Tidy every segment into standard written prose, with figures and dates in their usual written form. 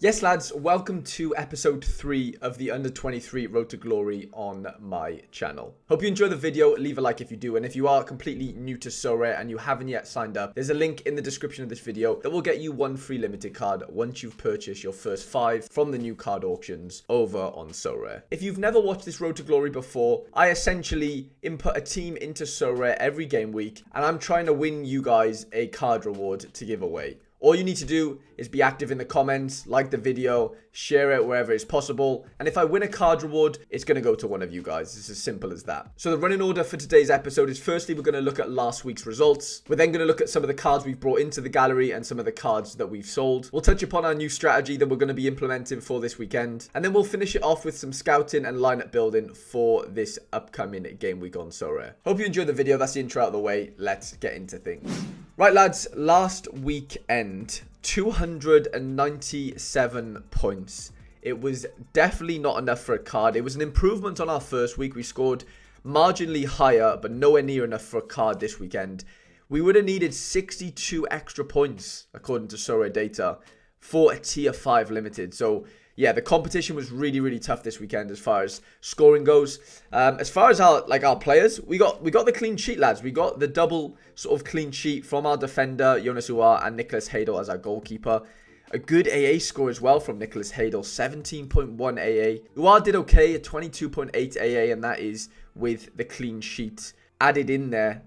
Yes, lads, welcome to episode 3 of the Under 23 Road to Glory on my channel. Hope you enjoy the video. Leave a like if you do, and if you are completely new to Sorare and you haven't yet signed up, there's a link in the description of this video that will get you one free limited card once you've purchased your first 5 from the new card auctions over on Sorare. If you've never watched this Road to Glory before, I essentially input a team into Sorare every game week, and I'm trying to win you guys a card reward to give away. All you need to do is be active in the comments, like the video, share it wherever it's possible. And if I win a card reward, it's going to go to one of you guys. It's as simple as that. So the running order for today's episode is firstly, we're going to look at last week's results. We're then going to look at some of the cards we've brought into the gallery and some of the cards that we've sold. We'll touch upon our new strategy that we're going to be implementing for this weekend. And then we'll finish it off with some scouting and lineup building for this upcoming game week on Sorare. Hope you enjoyed the video. That's the intro out of the way. Let's get into things. Right, lads, last weekend, 297 points. It was definitely not enough for a card. It was an improvement on our first week. We scored marginally higher, but nowhere near enough for a card this weekend. We would have needed 62 extra points, according to Sorare data, for a tier 5 limited. So yeah, the competition was really, really tough this weekend as far as scoring goes. As far as our players, we got the clean sheet, lads. We got the double sort of clean sheet from our defender, Jonas Uar, and Nicholas Hadel as our goalkeeper. A good AA score as well from Nicholas Hadel, 17.1 AA. Uar did okay, a 22.8 AA, and that is with the clean sheet added in there.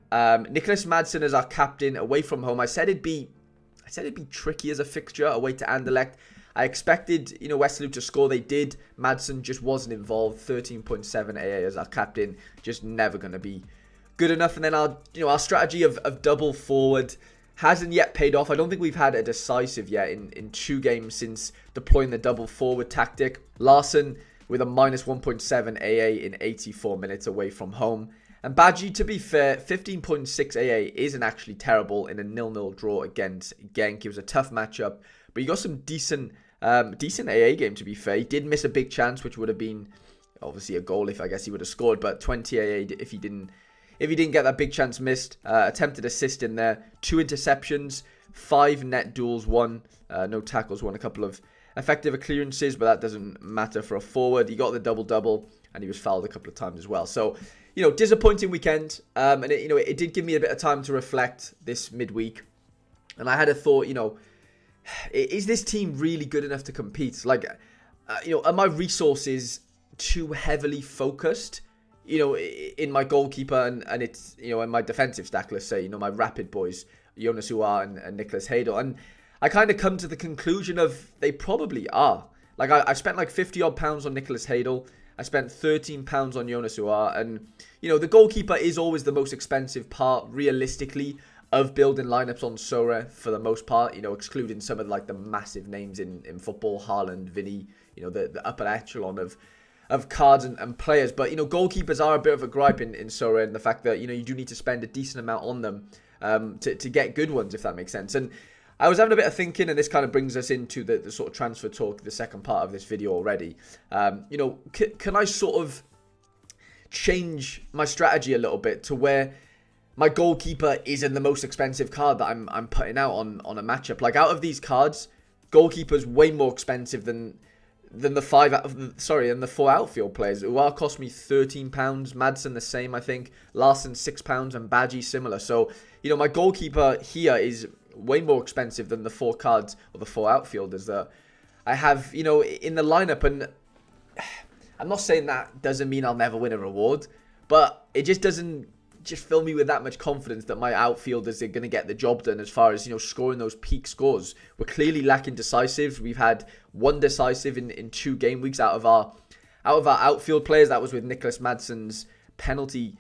Nicholas Madsen as our captain, away from home. I said it'd be tricky as a fixture, away to Anderlecht. I expected, Westerlo to score. They did. Madsen just wasn't involved. 13.7 AA as our captain. Just never going to be good enough. And then our strategy of double forward hasn't yet paid off. I don't think we've had a decisive yet in 2 games since deploying the double forward tactic. Larson with a minus 1.7 AA in 84 minutes away from home. And Badji, to be fair, 15.6 AA isn't actually terrible in a 0-0 draw against Genk. It was a tough matchup, but you got some decent AA game, to be fair. He did miss a big chance, which would have been obviously a goal if I guess he would have scored, but 20 AA if he didn't get that big chance missed. Attempted assist in there, 2 interceptions, 5 net duels won, no tackles won, a couple of effective clearances, but that doesn't matter for a forward. He got the double, and he was fouled a couple of times as well. So, disappointing weekend, and it did give me a bit of time to reflect this midweek, and I had a thought, is this team really good enough to compete? Are my resources too heavily focused, in my goalkeeper and it's, in my defensive stack, let's say, my rapid boys, Jonas Uar and Nicholas Hadel. And I kind of come to the conclusion of they probably are. I spent like 50 odd pounds on Nicholas Hadel. I spent 13 pounds on Jonas Uar. And, the goalkeeper is always the most expensive part, realistically, of building lineups on Sorare for the most part, excluding some of the massive names in football, Haaland, Vinny, the upper echelon of cards and players. But, goalkeepers are a bit of a gripe in Sorare, and the fact that, you do need to spend a decent amount on them to get good ones, if that makes sense. And I was having a bit of thinking, and this kind of brings us into the sort of transfer talk, the second part of this video already. Can I sort of change my strategy a little bit to where my goalkeeper isn't the most expensive card that I'm putting out on a matchup? Out of these cards, goalkeeper's way more expensive than the 4 outfield players. Uar cost me £13, Madsen the same, I think, Larson £6, and Badji similar. So, my goalkeeper here is way more expensive than the 4 cards or the 4 outfielders that I have, in the lineup. And I'm not saying that doesn't mean I'll never win a reward, but it just doesn't fill me with that much confidence that my outfielders are going to get the job done as far as, scoring those peak scores. We're clearly lacking decisives. We've had 1 decisive in 2 game weeks out of our outfield players. That was with Nicholas Madsen's penalty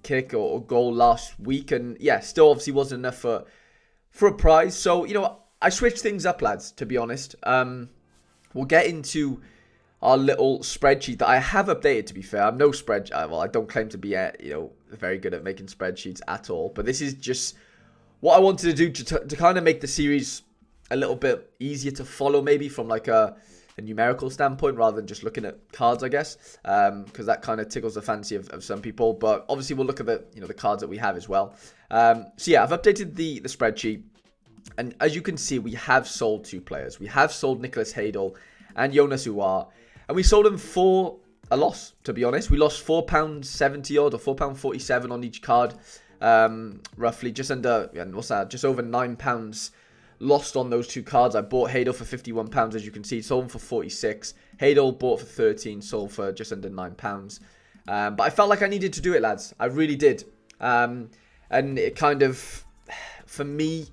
kick or goal last week. And yeah, still obviously wasn't enough for a prize. So, I switched things up, lads, to be honest. We'll get into our little spreadsheet that I have updated, to be fair. I'm no I don't claim to be very good at making spreadsheets at all, but this is just what I wanted to do to kind of make the series a little bit easier to follow, maybe from a numerical standpoint rather than just looking at cards, I guess, because that kind of tickles the fancy of some people. But obviously we'll look at the cards that we have as well. So yeah, I've updated the spreadsheet. And as you can see, we have sold 2 players. We have sold Nicholas Hadel and Jonas Uar. And we sold them for a loss, to be honest. We lost £4.70 odd or £4.47 on each card. Roughly just under, what's that? Just over £9 lost on those 2 cards. I bought Hadel for £51, as you can see. Sold him for 46. Hadel bought for 13, sold for just under £9. But I felt like I needed to do it, lads. I really did. And it kind of, for me,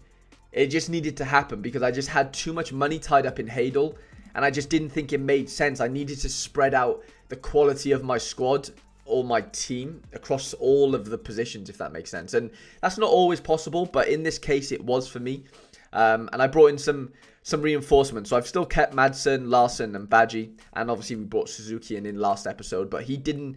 it just needed to happen because I just had too much money tied up in Hadel, and I just didn't think it made sense. I needed to spread out the quality of my squad or my team across all of the positions, if that makes sense. And that's not always possible, but in this case, it was for me. And I brought in some reinforcements. So I've still kept Madsen, Larson, and Badgie, and obviously we brought Suzuki in last episode, but he didn't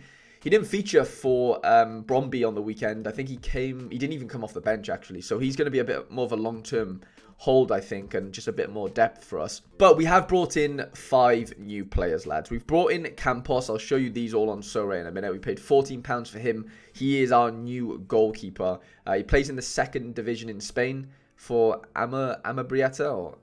feature for Bromby on the weekend. I think he didn't even come off the bench, actually. So he's going to be a bit more of a long-term hold, I think, and just a bit more depth for us. But we have brought in 5 new players, lads. We've brought in Campos. I'll show you these all on Sorare in a minute. We paid £14 for him. He is our new goalkeeper. He plays in the 2nd division in Spain for Amabrieta or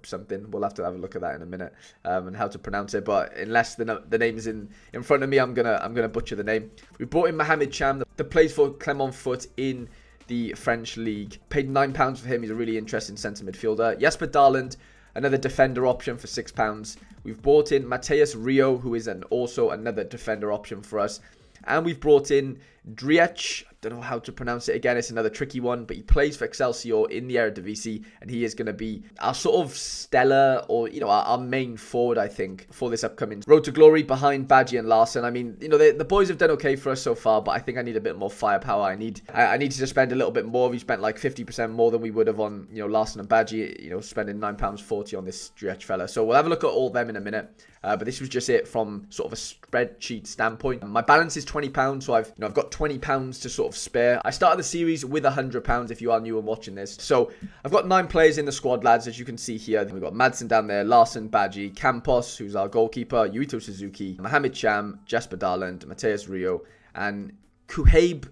something. We'll have to have a look at that in a minute and how to pronounce it. But unless the name is in front of me, I'm gonna butcher the name. We brought in Mohamed Cham, that plays for Clermont Foot in the French league. Paid £9 for him. He's a really interesting centre midfielder. Jesper Darland, another defender option for £6. We've brought in Mateus Rio, who is also another defender option for us. And we've brought in Driech. I don't know how to pronounce it again. It's another tricky one, but he plays for Excelsior in the Eredivisie, and he is going to be our sort of stellar, or our main forward, I think, for this upcoming Road to Glory behind Badgie and Larson. I mean, the boys have done okay for us so far, but I think I need a bit more firepower. I need to spend a little bit more. We spent like 50% more than we would have on Larson and Badgie. Spending £9.40 on this Driech fella. So we'll have a look at all of them in a minute. But this was just it from sort of a spreadsheet standpoint. My balance is £20, so I've got £20 to sort of spare. I started the series with £100 if you are new and watching this. So I've got 9 players in the squad, lads, as you can see here. We've got Madsen down there, Larson, Badgie, Campos, who's our goalkeeper, Yuito Suzuki, Mohamed Cham, Jesper Darland, Mateus Rio, and Kuhaib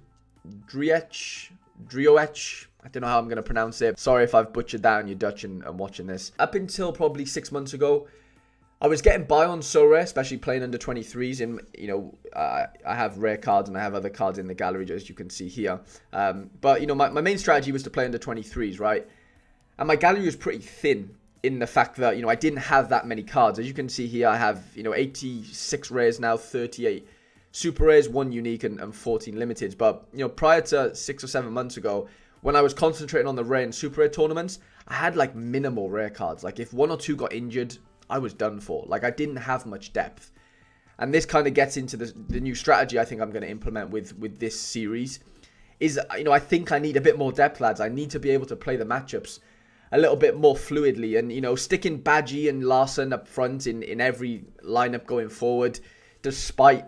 Drioech. I don't know how I'm going to pronounce it. Sorry if I've butchered that and you're Dutch and watching this. Up until probably 6 months ago, I was getting by on Sorare, especially playing under 23s. I have rare cards and I have other cards in the gallery, as you can see here. But my main strategy was to play under 23s, right? And my gallery was pretty thin in the fact that, I didn't have that many cards. As you can see here, I have, 86 rares now, 38 super rares, 1 unique and 14 limiteds. But, prior to 6 or 7 months ago, when I was concentrating on the rare and super rare tournaments, I had like minimal rare cards. Like if 1 or 2 got injured, I was done for. Like I didn't have much depth. And this kind of gets into the new strategy I think I'm going to implement with this series. Is, I think I need a bit more depth, lads. I need to be able to play the matchups a little bit more fluidly. And, sticking Badgie and Larson up front in every lineup going forward, despite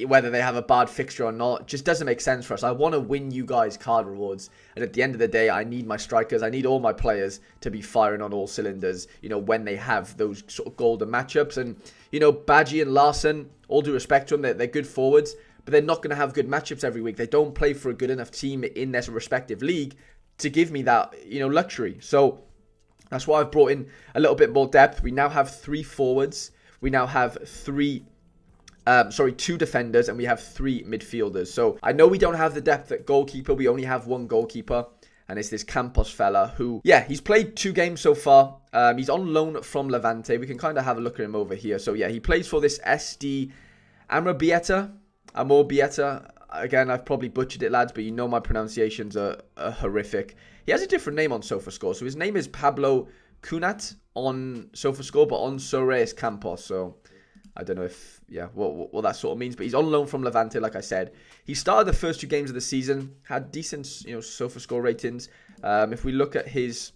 whether they have a bad fixture or not, just doesn't make sense for us. I want to win you guys card rewards, and at the end of the day, I need my strikers, I need all my players to be firing on all cylinders, when they have those sort of golden matchups. And Badgie and Larson, all due respect to them, they're good forwards, but they're not going to have good matchups every week. They don't play for a good enough team in their respective league to give me that luxury. So that's why I've brought in a little bit more depth. We now have 3 forwards, we now have 2 defenders, and we have 3 midfielders. So I know we don't have the depth at goalkeeper. We only have 1 goalkeeper, and it's this Campos fella who, he's played 2 games so far. He's on loan from Levante. We can kind of have a look at him over here. So he plays for this SD Amorbieta. Again, I've probably butchered it, lads, but my pronunciations are horrific. He has a different name on SofaScore. So his name is Pablo Cunat on SofaScore, but on Sorare is Campos. So I don't know if, what that sort of means. But he's on loan from Levante, like I said. He started the first 2 games of the season, had decent, SofaScore ratings. If we look at his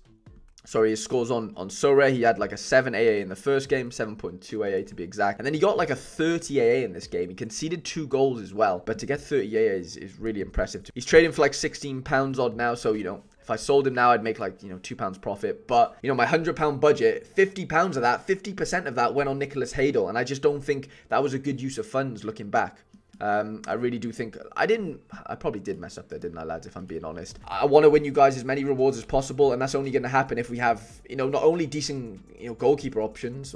scores on Sorare, he had like a 7 AA in the first game, 7.2 AA to be exact. And then he got like a 30 AA in this game. He conceded 2 goals as well. But to get 30 AA is really impressive. He's trading for like £16 odd now, so, if I sold him now, I'd make like, £2 profit. But, my £100 budget, £50 of that, 50% of that went on Nicholas Hadel. And I just don't think that was a good use of funds looking back. I really do think I probably did mess up there, didn't I, lads, if I'm being honest. I want to win you guys as many rewards as possible, and that's only going to happen if we have, not only decent, goalkeeper options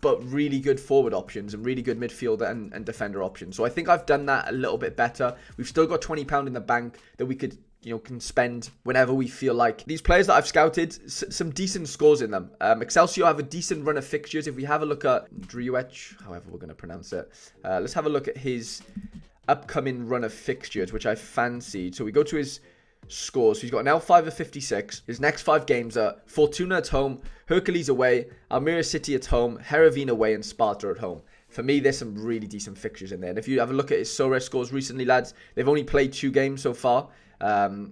but really good forward options and really good midfielder and defender options. So I think I've done that a little bit better. We've still got £20 in the bank that we could can spend whenever we feel like. These players that I've scouted, some decent scores in them. Excelsior have a decent run of fixtures. If we have a look at Driuech, however we're going to pronounce it, let's have a look at his upcoming run of fixtures, which I fancied. So we go to his scores. So he's got an L5 of 56. His next 5 games are Fortuna at home, Hercules away, Almere City at home, Heerenveen away, and Sparta at home. For me, there's some really decent fixtures in there. And if you have a look at his Sorare scores recently, lads, they've only played 2 games so far.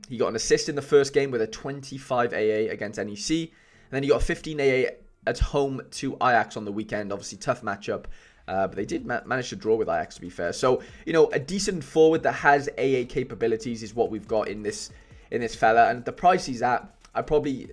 He got an assist in the first game with a 25 AA against NEC. And then he got a 15 AA at home to Ajax on the weekend. Obviously, tough matchup. But they did manage to draw with Ajax, to be fair. So, a decent forward that has AA capabilities is what we've got in this fella. And the price he's at, I probably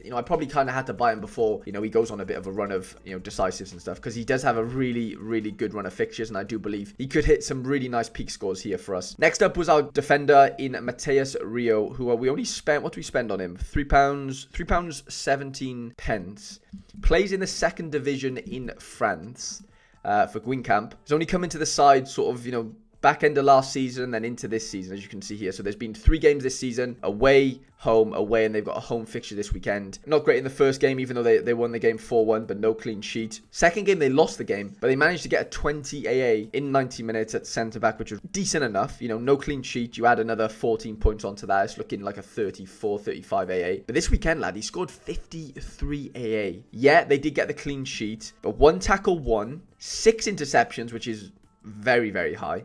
kind of had to buy him before, he goes on a bit of a run of, decisives and stuff, because he does have a really, really good run of fixtures, and I do believe he could hit some really nice peak scores here for us. Next up was our defender in Mateus Rio, who we only spent, what do we spend on him? £3, 17 pence. Plays in the 2nd division in France for Guingamp. He's only come into the side sort of, back end of last season and then into this season, as you can see here. So there's been 3 games this season, away, home, away, and they've got a home fixture this weekend. Not great in the first game, even though they won the game 4-1, but no clean sheet. Second game, they lost the game, but they managed to get a 20 AA in 90 minutes at centre-back, which was decent enough. No clean sheet. You add another 14 points onto that. It's looking like a 34, 35 AA. But this weekend, lad, he scored 53 AA. Yeah, they did get the clean sheet, but 1 tackle won, 6 interceptions, which is very, very high.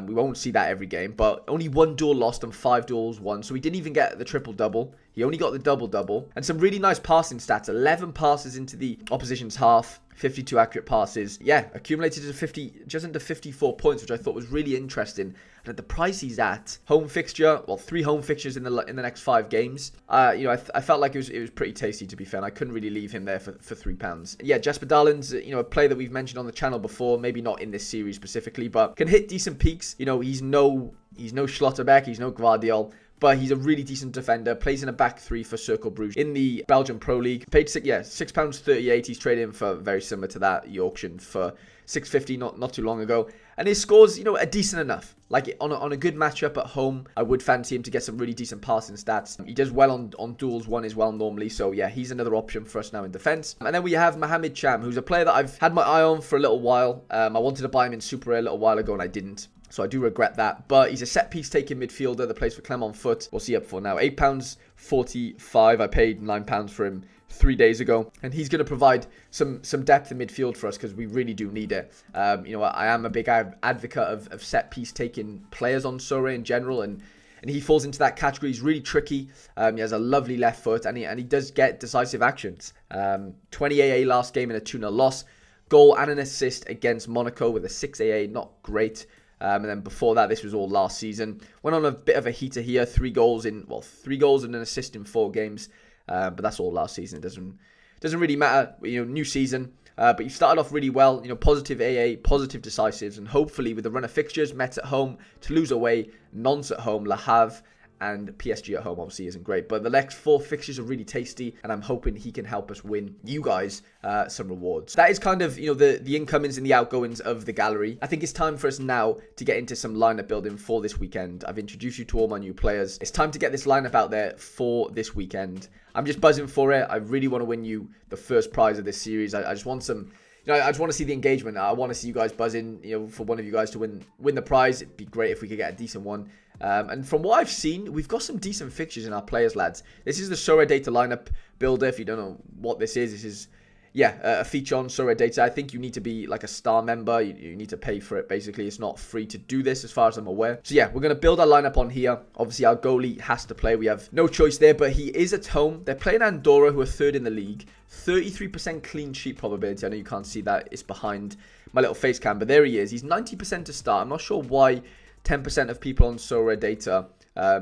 We won't see that every game, but only 1 duel lost and 5 duels won. So he didn't even get the triple-double. He only got the double-double. And some really nice passing stats. 11 passes into the opposition's half. 52 accurate passes. Yeah, accumulated to just under 54 points, which I thought was really interesting. And at the price he's at, home fixture, 3 home fixtures in the next 5 games. I felt like it was pretty tasty, to be fair, and I couldn't really leave him there for £3. Yeah, Jesper Darlin's, a player that we've mentioned on the channel before, maybe not in this series specifically, but can hit decent peaks. He's no Schlotterbeck, he's no Gvardiol, but he's a really decent defender. Plays in a back 3 for Cercle Bruges in the Belgian Pro League. Paid £6.38. He's traded in for very similar to that he auctioned for $6.50 not too long ago. And his scores, are decent enough. Like on a good matchup at home, I would fancy him to get some really decent passing stats. He does well on duels 1 as well normally. So yeah, he's another option for us now in defence. And then we have Mohamed Cham, who's a player that I've had my eye on for a little while. I wanted to buy him in Super Rare a little while ago and I didn't. So I do regret that. But he's a set-piece taking midfielder that plays for Clermont Foot. What's he up for now? £8.45. I paid £9 for him 3 days ago. And he's going to provide some depth in midfield for us because we really do need it. I am a big advocate of set-piece taking players on Sorare in general. And he falls into that category. He's really tricky. He has a lovely left foot. And he does get decisive actions. 20 AA last game in a 2-0 loss. Goal and an assist against Monaco with a 6 AA. Not great. And then before that, this was all last season. Went on a bit of a heater here. 3 goals and an assist in 4 games. But that's all last season. It doesn't really matter. New season. But you started off really well. Positive AA, positive decisives. And hopefully with the run of fixtures, Metz at home, Toulouse away, Nantes at home, Le Havre, and PSG at home obviously isn't great. But the next 4 fixtures are really tasty, and I'm hoping he can help us win you guys some rewards. That is kind of, the incomings and the outgoings of the gallery. I think it's time for us now to get into some lineup building for this weekend. I've introduced you to all my new players. It's time to get this lineup out there for this weekend. I'm just buzzing for it. I really want to win you the first prize of this series. I just want some... I just want to see the engagement. I want to see you guys buzzing, for one of you guys to win the prize. It'd be great if we could get a decent one. And from what I've seen, we've got some decent fixtures in our players, lads. This is the Sorare Data lineup builder. If you don't know what this is a feature on Sorare Data. I think you need to be like a star member. You need to pay for it, basically. It's not free to do this, as far as I'm aware. So yeah, we're going to build our lineup on here. Obviously, our goalie has to play. We have no choice there, but he is at home. They're playing Andorra, who are 3rd in the league. 33% clean sheet probability. I know you can't see that. It's behind my little face cam, but there he is. He's 90% to start. I'm not sure why 10% of people on Sorare Data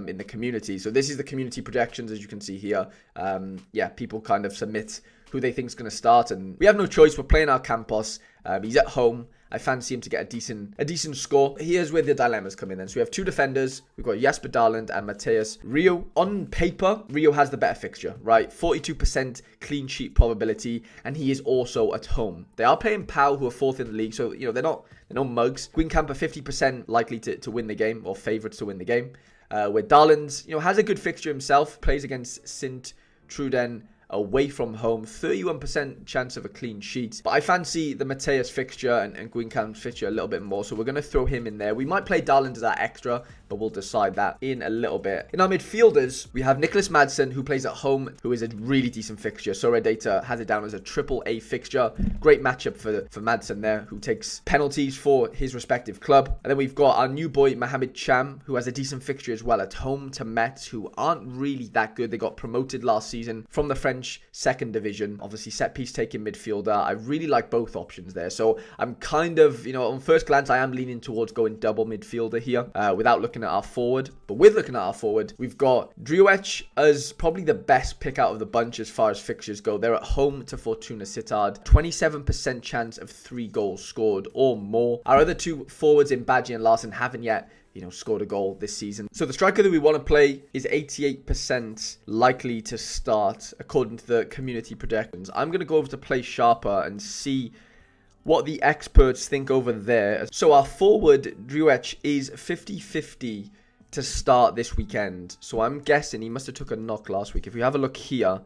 in the community. So this is the community projections, as you can see here. People kind of submit who they think is going to start. And we have no choice. We're playing our Campos. He's at home. I fancy him to get a decent score. Here's where the dilemmas come in then. So we have two defenders. We've got Jesper Darland and Matthias Rio. On paper, Rio has the better fixture, right? 42% clean sheet probability, and he is also at home. They are playing Pau, who are 4th in the league, so, they're not mugs. Guingamp are 50% likely to win the game, or favourites to win the game. Where Darland, has a good fixture himself, plays against Sint Truden away from home, 31% chance of a clean sheet. But I fancy the Mateus fixture and Guingamp's fixture a little bit more, so we're going to throw him in there. We might play Darland as our extra, but we'll decide that in a little bit. In our midfielders, we have Nicholas Madsen, who plays at home, who is a really decent fixture. Sorare Data has it down as a AAA fixture. Great matchup for Madsen there, who takes penalties for his respective club. And then we've got our new boy, Mohamed Cham, who has a decent fixture as well at home to Metz, who aren't really that good. They got promoted last season from the French second division. Obviously, set piece taking midfielder. I really like both options there. So I'm kind of, on first glance, I am leaning towards going double midfielder here without looking at our forward. But with looking at our forward, we've got Driouech as probably the best pick out of the bunch as far as fixtures go. They're at home to Fortuna Sittard. 27% chance of 3 goals scored or more. Our other two forwards in Badji and Larson haven't yet scored a goal this season. So the striker that we want to play is 88% likely to start according to the community projections. I'm going to go over to Play Sharper and see what the experts think over there. So our forward, Driouech, is 50-50 to start this weekend. So I'm guessing he must have took a knock last week. If we have a look here,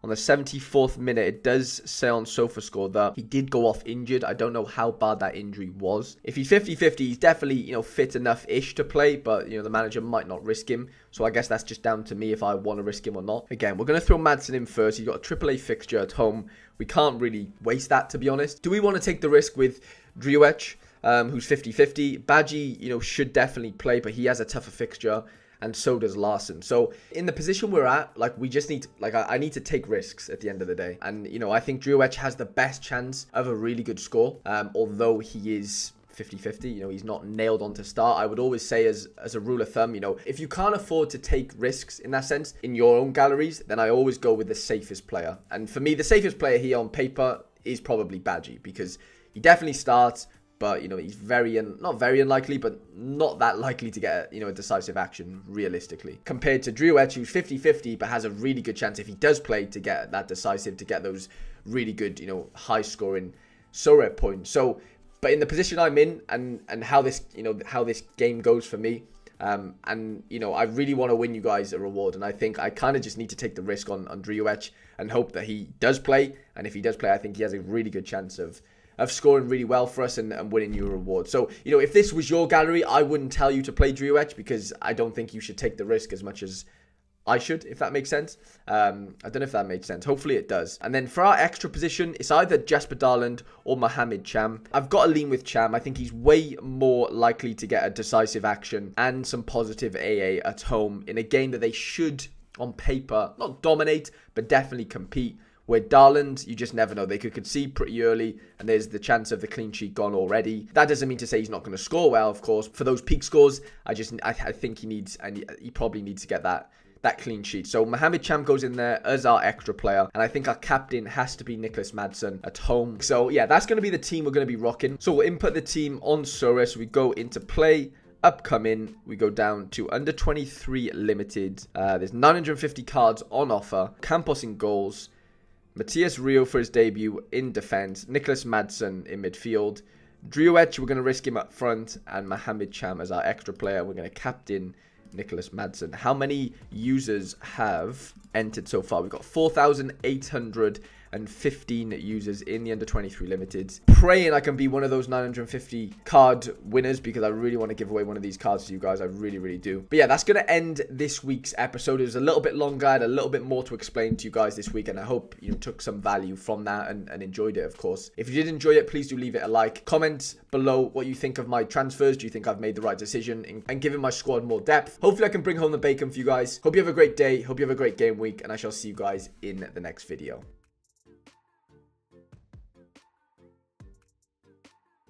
on the 74th minute, it does say on SofaScore that he did go off injured. I don't know how bad that injury was. If he's 50-50, he's definitely, fit enough-ish to play, but, the manager might not risk him. So I guess that's just down to me if I want to risk him or not. Again, we're going to throw Madsen in first. He's got a AAA fixture at home. We can't really waste that, to be honest. Do we want to take the risk with Driouech, who's 50-50? Badji, should definitely play, but he has a tougher fixture. And so does Larson. So in the position we're at, we just need to, I need to take risks at the end of the day. And, I think Driouech has the best chance of a really good score. Although he is 50-50, he's not nailed on to start. I would always say as a rule of thumb, if you can't afford to take risks in that sense in your own galleries, then I always go with the safest player. And for me, the safest player here on paper is probably Badji, because he definitely starts. But, he's not very unlikely, but not that likely to get, a decisive action, realistically. Compared to Driouech, who's 50-50, but has a really good chance, if he does play, to get that decisive, to get those really good, high-scoring Sorare points. So, but in the position I'm in, and how this, how this game goes for me, I really want to win you guys a reward. And I think I kind of just need to take the risk on Driouech and hope that he does play. And if he does play, I think he has a really good chance of scoring really well for us and winning you a reward. So, if this was your gallery, I wouldn't tell you to play Driouech, because I don't think you should take the risk as much as I should, if that makes sense. I don't know if that made sense. Hopefully it does. And then for our extra position, it's either Jesper Darland or Mohamed Cham. I've got to lean with Cham. I think he's way more likely to get a decisive action and some positive AA at home in a game that they should, on paper, not dominate, but definitely compete. Where Darland, you just never know. They could concede pretty early, and there's the chance of the clean sheet gone already. That doesn't mean to say he's not going to score well, of course. For those peak scores, I think he needs, and he probably needs to get that clean sheet. So Mohamed Cham goes in there as our extra player, and I think our captain has to be Nicholas Madsen at home. So yeah, that's going to be the team we're going to be rocking. So we'll input the team on Sorare. So we go into play. Upcoming, we go down to under 23 limited. There's 950 cards on offer. Campos in goals. Matthias Rio for his debut in defence. Nicholas Madsen in midfield. Driouech, we're going to risk him up front. And Mohamed Cham as our extra player. We're going to captain Nicholas Madsen. How many users have entered so far? We've got 4,815 users in the under 23 limited. Praying I can be one of those 950 card winners, because I really want to give away one of these cards to you guys. I really, really do. But yeah, that's going to end this week's episode. It was a little bit longer. I had a little bit more to explain to you guys this week, and I hope you took some value from that and enjoyed it, of course. If you did enjoy it, please do leave it a like. Comment below what you think of my transfers. Do you think I've made the right decision and given my squad more depth? Hopefully I can bring home the bacon for you guys. Hope you have a great day. Hope you have a great game week, and I shall see you guys in the next video.